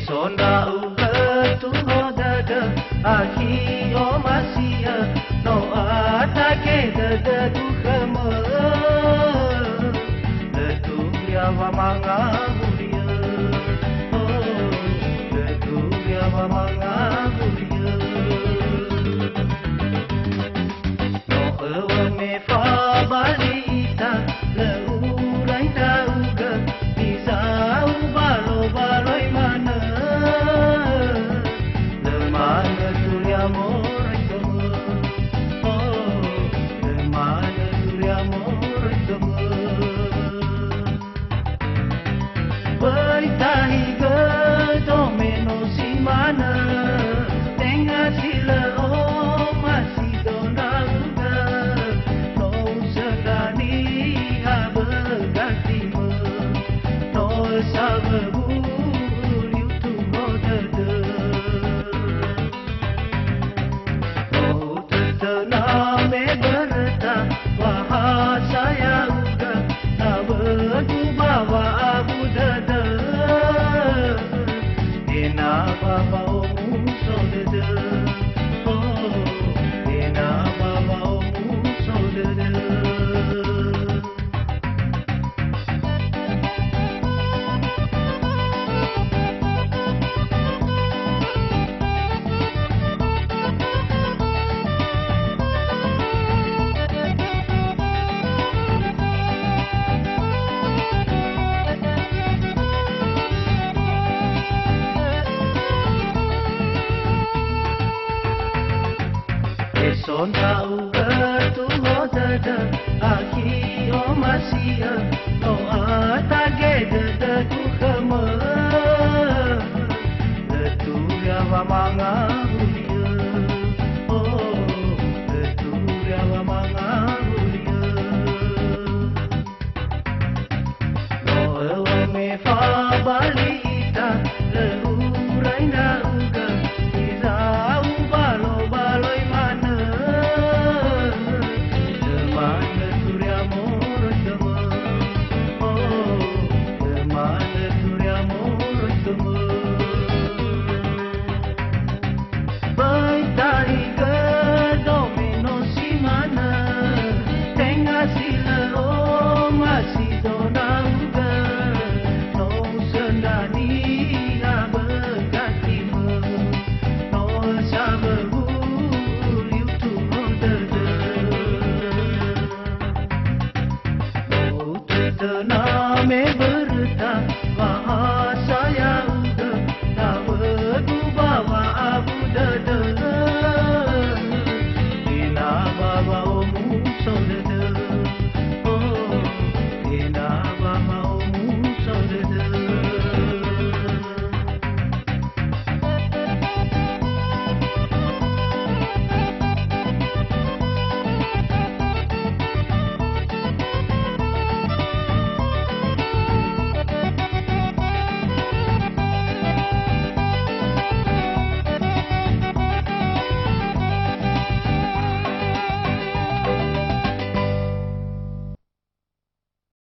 Sonda uga tu hodada aki o masia no atake dada tu khama tu ya wa manga huria tu ya wa manga huria no ewa me fa balita le urai ta uga bisa ubalo baloi mana Beritahi ke domino si mana tengah sila oh masih dona uga no segani abagati me no sababu liutu modada oh tertena me berta bahasa ya uga abagu bawa abu dada ena baba omu sodada oh ena baba omu sodada Sonda uga tu hodada aki o masia